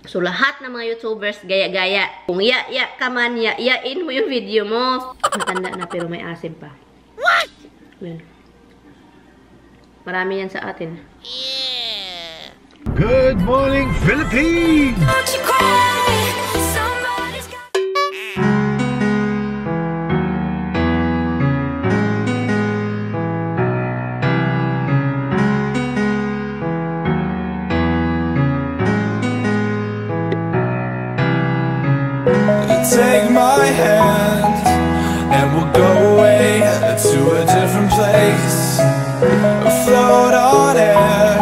So, lahat ng mga YouTubers, gaya-gaya. Kung ya-ya ka man, ya-yain mo yung video mo. Matanda na pero may asim pa. What? Yun. Marami yan sa atin. Yeah. Good morning, Philippines! Don't you cry, somebody's got... Take my hand and we'll go away to a different place, float on air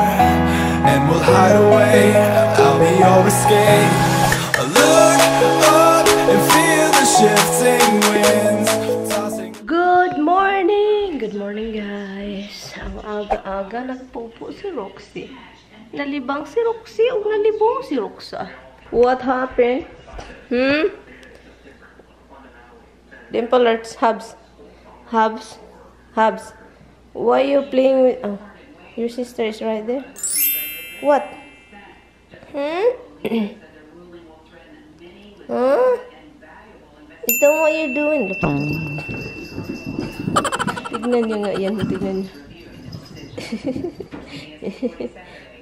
and we'll hide away. I'll be your escape. Look up and feel the shifting winds tossing. Good morning! Good morning, guys. Ang aga-aga nagpupo si Roxy. Nalibang si Roxy o nalibong si Roxa? What happened? Dimple Arts, Hubs. Why are you playing with... Oh, your sister is right there. What? Huh? Is that what you're doing? Tignan nyo nga yan. Tignan nyo.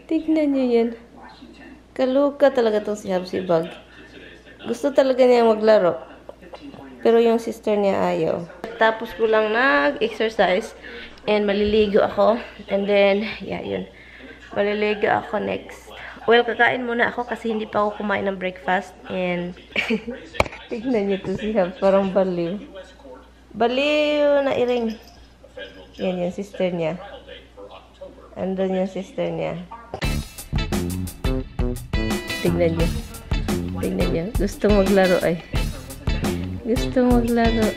Tignan nyo yan. Kaluka talaga itong si Hubsy Bug. Gusto talaga niya maglaro. Pero yung sister niya ayaw. Tapos ko lang nag-exercise. And maliligo ako. And then, yeah, yun. Maliligo ako next. Well, kakain muna ako kasi hindi pa ako kumain ng breakfast. And, tignan niyo to si Hubs. Parang baliw. Baliw na iring. Yan yung sister niya. Andun yung sister niya. Tignan niyo. Tignan niyo. Gusto maglaro ay. Gusto maglaro.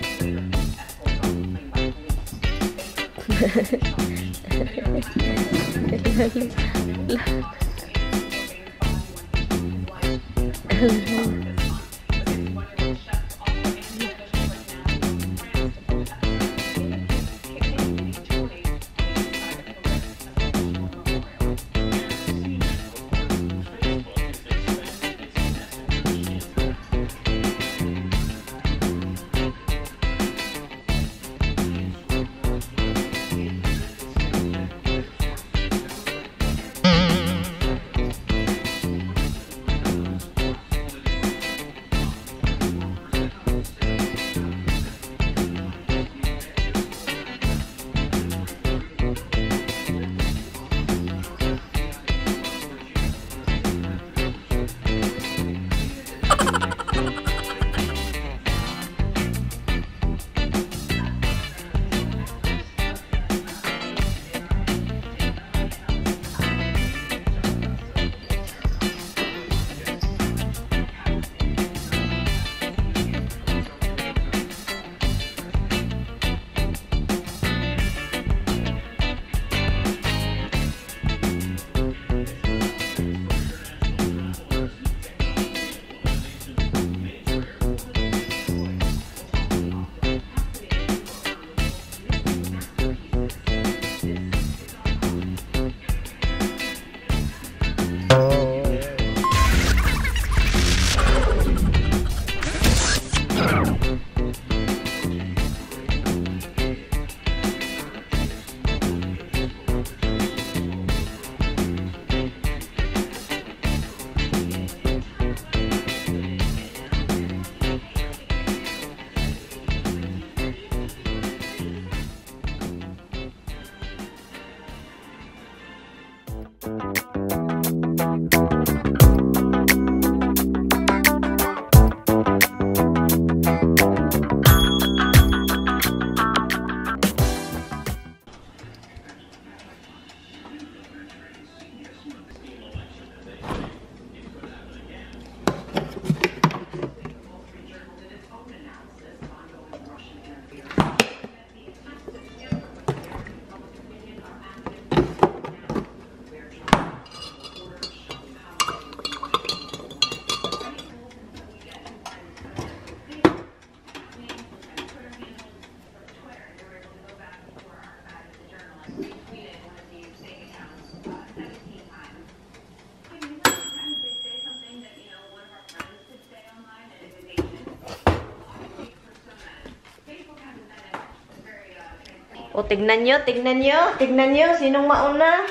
O, tignan nyo, tignan nyo. Tignan nyo, sinong mauna.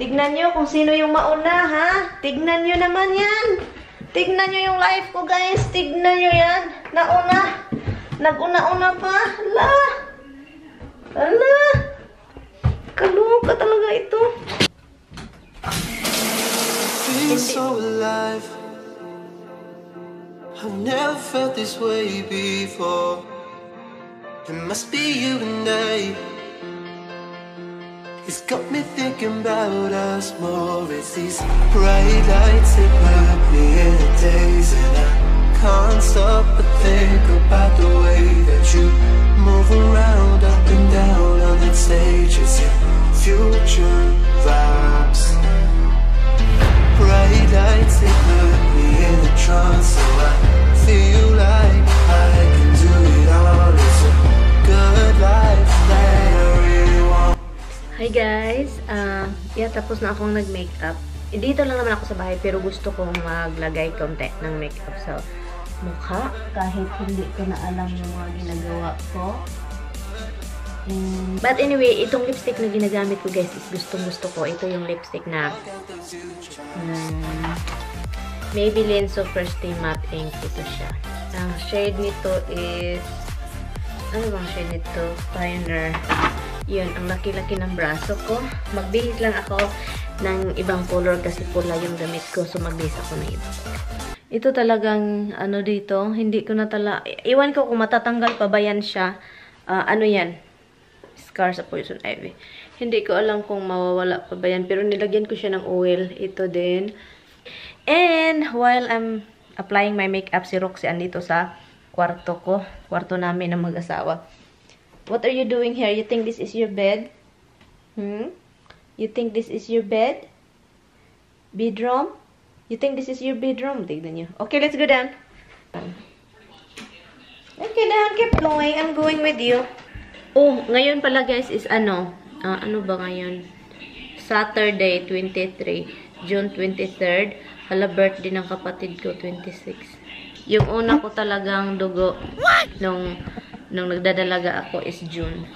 Tignan nyo kung sino yung mauna, ha? Tignan nyo naman yan. Tignan nyo yung life ko, guys. Tignan nyo yan. Nauna. Nag-una-una pa. Hala. Hala. Kaluka talaga ito. Feel so alive. I've never felt this way before. It must be you and I. It's got me thinking about us more. It's these bright lights that put me in a daze, and I can't stop but think about the way that you move around up and down on that stage. It's your future vibes. Bright lights that put me in a trance, so I feel like I can do it all. It's a good life that I really want. Hi guys, tapos na akong nag-makeup. Dito lang naman ako sa bahay pero gusto kong maglagay konti ng makeup sa mukha kahit hindi ko na alam yung mga ginagawa ko. But anyway, itong lipstick na ginagamit ko guys is gustong-gusto ko. Ito yung lipstick na Maybelline Super Stay Matte Ink. Ito siya. Ang shade nito is ano bang shade nito? Pioneer. Yun, ang laki-laki ng braso ko. Magbihis lang ako ng ibang color kasi pula yung damit ko. So, magbihis ako ng iba. Ito talagang, ano dito, hindi ko na iwan ko kung matatanggal pa ba yan siya. Ano yan? Scar sa Poison Ivy. Hindi ko alam kung mawawala pa ba yan. Pero nilagyan ko siya ng oil. Ito din. And, while I'm applying my makeup, si Roxy andito sa kwarto ko. Kwarto namin ng mag-asawa. What are you doing here? You think this is your bed? You think this is your bed? Bedroom? You think this is your bedroom? Tignan nyo. Okay, let's go down. Okay, down. Keep going. I'm going with you. Oh, ngayon pala guys is ano? Ano ba ngayon? Saturday, 23. June 23rd. Hala, birthday ng kapatid ko, 26. Yung una ko talagang dugo nung nagdadalaga ako is June.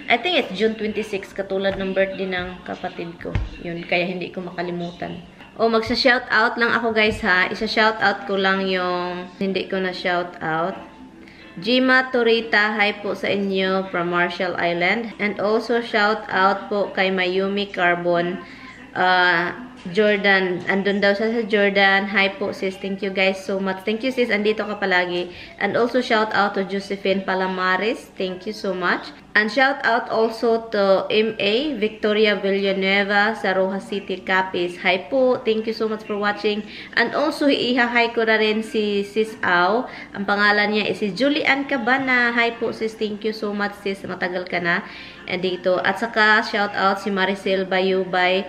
I think it's June 26, katulad ng birthday ng kapatid ko. Yun, kaya hindi ko makalimutan. O, magsa-shoutout lang ako guys ha. Isa-shoutout ko lang yung hindi ko na shoutout. Jima Torita, hi po sa inyo from Marshall Island. And also shoutout po kay Mayumi Carbon. Jordan, andun daw sa Jordan. Hi po sis, thank you guys so much. Thank you sis, andito ka palagi. And also shout out to Josephine Palamares, thank you so much. And shout out also to MA Victoria Villanueva sa Rojas City, Capiz. Hi po, thank you so much for watching. And also iha-hi ko na rin si Sis Au. Ang pangalan niya is si Julian Cabana. Hi po sis, thank you so much sis, matagal ka na dito. At saka shout out si Maricel Bayubay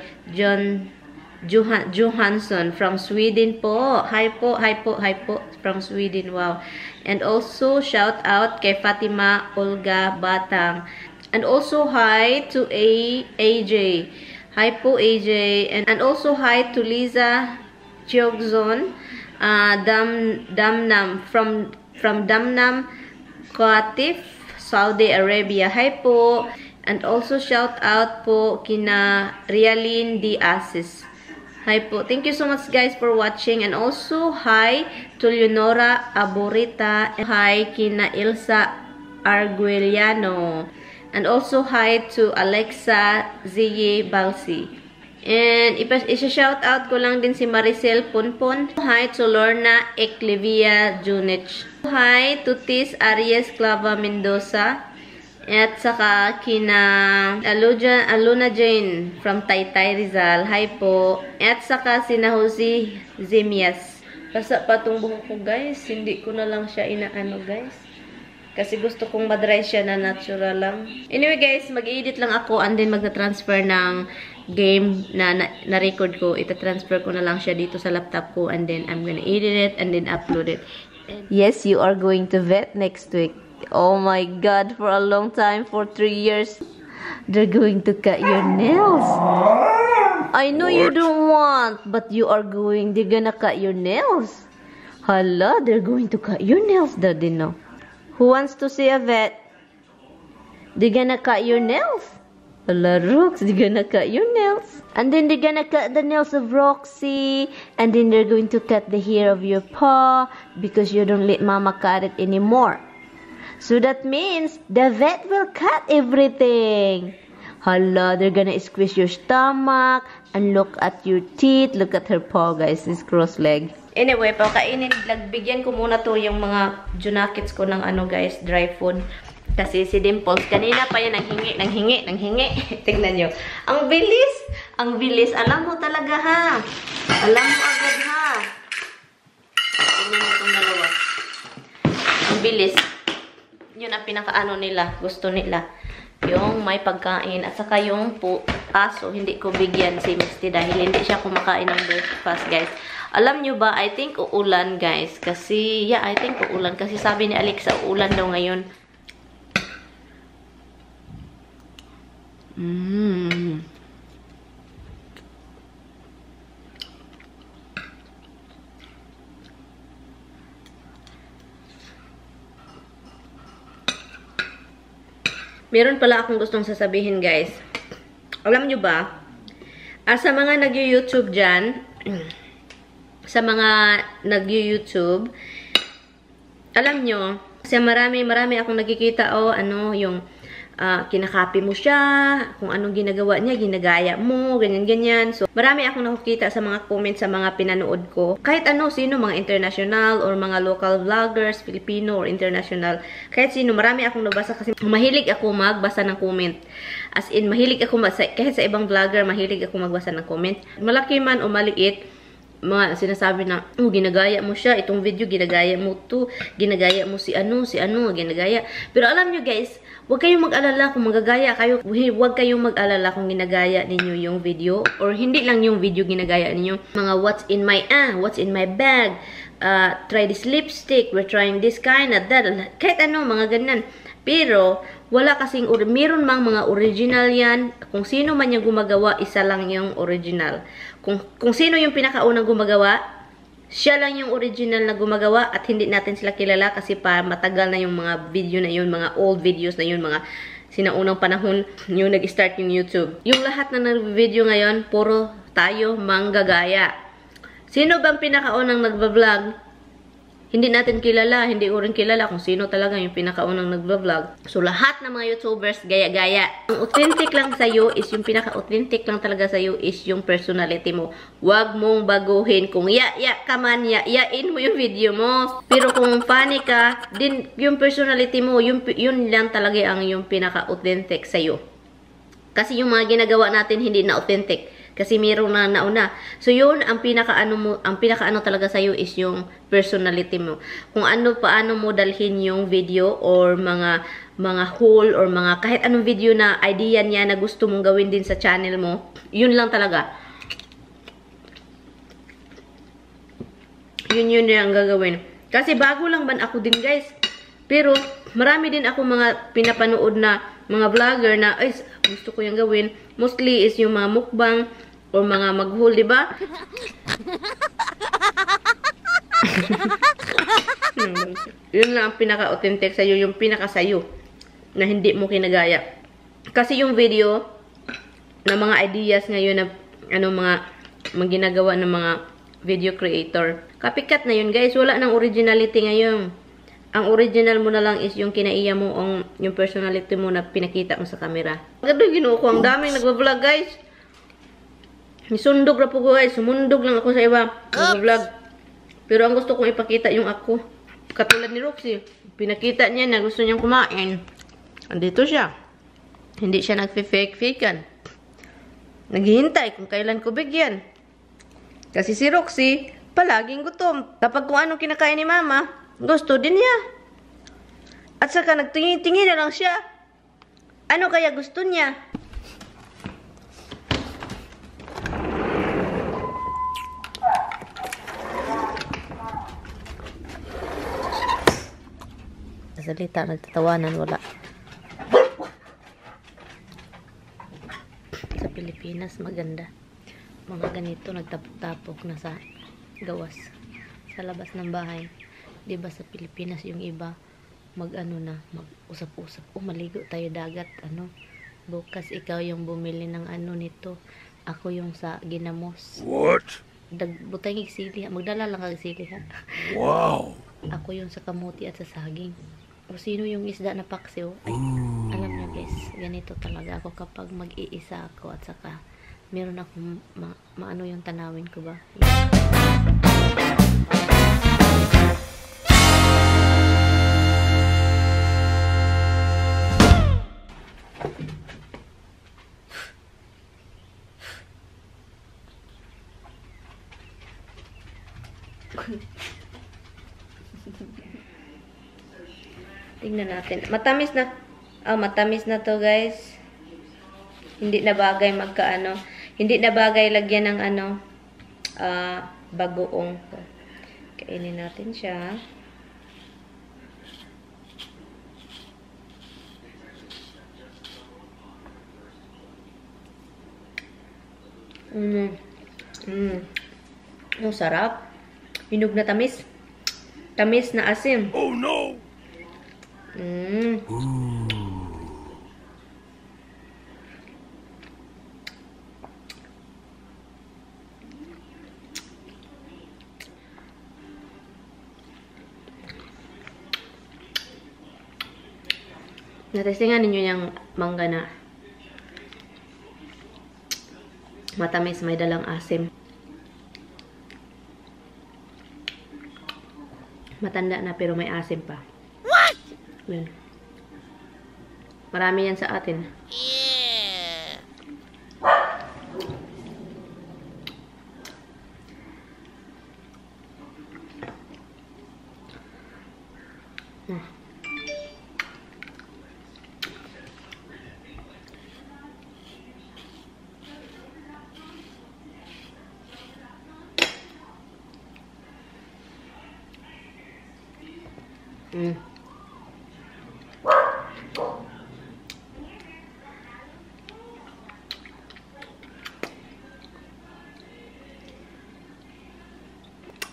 Johansson from Sweden po. Hi po, hi po, hi po from Sweden. Wow. And also shout out kay Fatima Olga Batang. And also hi to AJ. Hi po AJ. And also hi to Liza Chiogzon Damnam from Damnam Qatif, Saudi Arabia. Hi po. And also shout out po kina Rialin Diazes. Hi po. Thank you so much guys for watching. And also, hi to Leonora Aborita. Hi kina Ilsa Arguellano. And also, hi to Alexa Ziye Balsi. And isa-shout out ko lang din si Maricel Punpon. Hi to Lorna Eclevia Junich. Hi to Tis Aries Clava Mendoza. At saka kina Aluna Jane from Taytay Rizal. Hi po. At saka sina Jose Zemias. Basta pa itong buhok ko guys. Hindi ko na lang siya inaano guys. Kasi gusto kong madry siya na natural lang. Anyway guys, mag-edit lang ako and then magta-transfer ng game na na-record ko. Ita-transfer ko na lang siya dito sa laptop ko and then I'm gonna edit it and then upload it. Yes, you are going to vet next week. Oh my God, for a long time, for 3 years, they're going to cut your nails. I know you don't want, but they're gonna cut your nails. Hala, they're going to cut your nails, Daddy, no? Who wants to see a vet? They're gonna cut your nails. Hello, Rox, they're gonna cut your nails. And then they're gonna cut the nails of Roxy. And then they're going to cut the hair of your paw because you don't let Mama cut it anymore. So that means the vet will cut everything. Hala, they're gonna squeeze your stomach and look at your teeth. Look at her paw, guys. This cross leg. Anyway, pagkainin, bigyan ko muna to yung mga junakits ko ng ano, guys, dry food. Kasi si Dimples, kanina pa yan nanghingi. Tingnan nyo. Ang bilis. Ang bilis. Alam mo talaga, ha? Alam mo agad, ha? Tingnan nyo itong dalawa. Ang bilis. Yun ang pinakaano nila. Gusto nila. Yung may pagkain. At saka yung aso, hindi ko bigyan si Misty dahil hindi siya kumakain ng breakfast, guys. Alam nyo ba, I think uulan, guys. Kasi, yeah, I think uulan. Kasi sabi ni Alexa, uulan daw ngayon. Meron pala akong gustong sasabihin, guys. Alam nyo ba, sa mga nag-YouTube dyan, sa mga nag-YouTube, alam nyo, kasi marami akong nakikita, yung kinakapi mo siya, kung anong ginagawa niya, ginagaya mo, ganyan-ganyan. So, marami akong nakikita sa mga comments sa mga pinanood ko. Kahit sino, mga international or mga local vloggers, Filipino or international, kahit sino, marami akong nabasa kasi mahilig ako magbasa ng comment. As in, mahilig ako, kahit sa ibang vlogger, mahilig ako magbasa ng comment. Malaki man o maliit, mga sinasabi na, ginagaya mo siya, itong video, ginagaya mo to, ginagaya mo si ano, ginagaya. Pero alam nyo, guys, huwag kayong mag-alala kung magagaya kayo. Huwag kayong mag-alala kung ginagaya ninyo yung video. Or hindi lang yung video ginagaya ninyo. Mga what's in my bag. Try this lipstick. We're trying this kind of that. Kahit mga ganyan. Pero, wala kasing, meron mang mga original yan. Kung sino man yung gumagawa, isa lang yung original. Kung sino yung pinakaunang gumagawa, siya lang yung original na gumagawa at hindi natin sila kilala kasi matagal na yung mga video na yun, mga old videos na yun, mga sinaunang panahon yung nag-start yung YouTube. Yung lahat na nag-video ngayon, puro tayo manggagaya. Sino bang pinakaunang nagbablog? Hindi natin kilala, hindi ko rin kilala kung sino talaga yung pinakaunang nagbablog. So, lahat ng mga YouTubers, gaya-gaya. Ang authentic lang sa'yo is yung pinaka-authentic lang talaga sa'yo is yung personality mo. Huwag mong baguhin. Kung ya-ya ka man, ya-yain mo yung video mo. Pero kung funny ka, din yung personality mo, yun lang talaga ang yung pinaka-authentic sa'yo. Kasi yung mga ginagawa natin hindi na authentic. Kasi mayroong na nauna. So, yun, ang pinaka-ano talaga sa'yo is yung personality mo. Kung paano mo dalhin yung video or mga haul or mga kahit anong video na idea niya na gusto mong gawin din sa channel mo, yun lang talaga. Yun ang gagawin. Kasi bago lang ban ako din, guys. Pero, marami din ako mga pinapanood na mga vlogger na, ay, gusto ko yung gawin. Mostly is yung mga mukbang or mga mag-haul, diba? Yun lang ang pinaka-authentic sa'yo, yung pinaka-sayo na hindi mo kinagaya. Kasi yung video na mga ideas ngayon na mga ginagawa ng mga video creator, copycat na yun, guys. Wala nang originality ngayon. Ang original mo na lang is yung kinaiya mo, yung personality mo na pinakita mo sa camera. Gado ginuo ko, ang daming nagbablog, guys. Nisundog na po ko, guys. Sumundog lang ako sa iba nagbablog. Pero ang gusto kong ipakita yung ako. Katulad ni Roxy. Pinakita niya na gusto niyang kumain. Andito siya. Hindi siya nagfe-fake-fakean. Naghihintay kung kailan ko bigyan. Kasi si Roxy, palaging gutom. Kapag kung anong kinakain ni Mama, gusto din niya. At saka nagtingin-tingin na lang siya. Ano kaya gusto niya? Salita, nagtatawanan, wala. Sa Pilipinas, maganda. Mga ganito, nagtapok-tapok na sa gawas. Sa labas ng bahay. Diba sa Pilipinas yung iba, mag-ano na, mag-usap-usap. Maligo tayo dagat, ano. Bukas ikaw yung bumili ng ano nito. Ako yung sa ginamos. What? Butangig sili. Magdala lang kag sili, ha. Wow. Ako yung sa kamuti at sa saging. O sino yung isda na paksiw? Ay, alam niyo guys, ganito talaga ako kapag mag-iisa ako at saka meron akong maano yung tanawin ko ba. Tingnan natin. Matamis na. Matamis na to, guys. Hindi na bagay magkaano. Hindi na bagay lagyan ng ano, bagoong. Kainin natin siya. Ang sarap. Hinog na tamis. Tamis na asim. Oh no. Natestingan ninyo yung mangga na matamis, may dalang asim. Matanda na pero may asim pa. What? Yun. Marami yan sa atin. Yeah.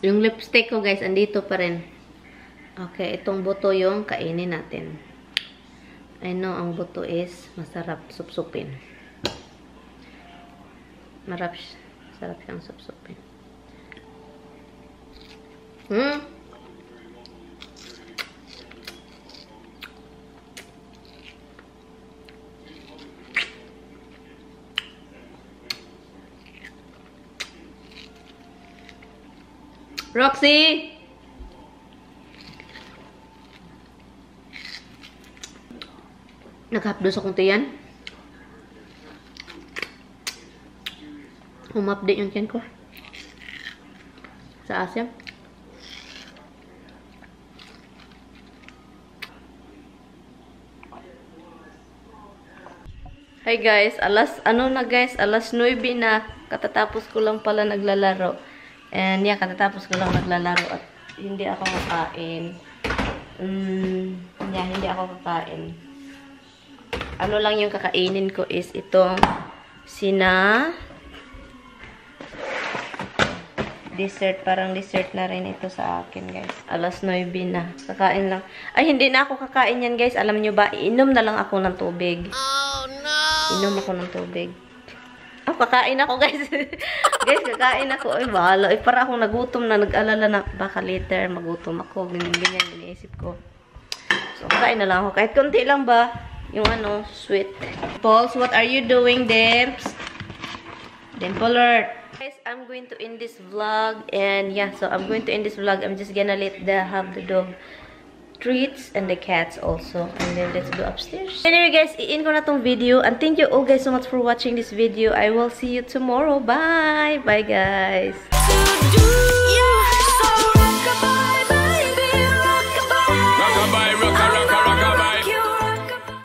Yung lipstick ko guys, andito pa rin. Okay, itong buto yung kainin natin. I know, ang buto is masarap supsupin. Sarap siyang supsupin. Roxy! Naghapdos akong tiyan. Umupdate yung tiyan ko. Sa Asia. Hi guys, alas 9 na. Katatapos ko lang pala naglalaro. And yeah, katatapos ko lang naglalaro at hindi ako kakain. Yeah, hindi ako kakain. Ano lang yung kakainin ko is itong dessert. Parang dessert na rin ito sa akin, guys. Alas 9 na. Kakain lang. Ay, hindi na ako kakain yan, guys. Alam nyo ba, iinom na lang ako ng tubig. Oh, no! Inom ako ng tubig. Kakain ako, guys. Guys, kakain ako. Ay, bahala. Ay, para akong nagutom na, nag-alala na. Baka later, magutom ako. Ganyan, iniisip ko. So, kakain na lang ako. Kahit konti lang ba? Yung ano, sweet. Pauls, what are you doing, Debs? Dimple alert. Guys, I'm going to end this vlog. And yeah, so I'm going to end this vlog. I'm just gonna have the dog treats and the cats also, and then let's go upstairs. Anyway guys, i-end ko na tong video, and thank you all guys so much for watching this video. I will see you tomorrow. Bye guys.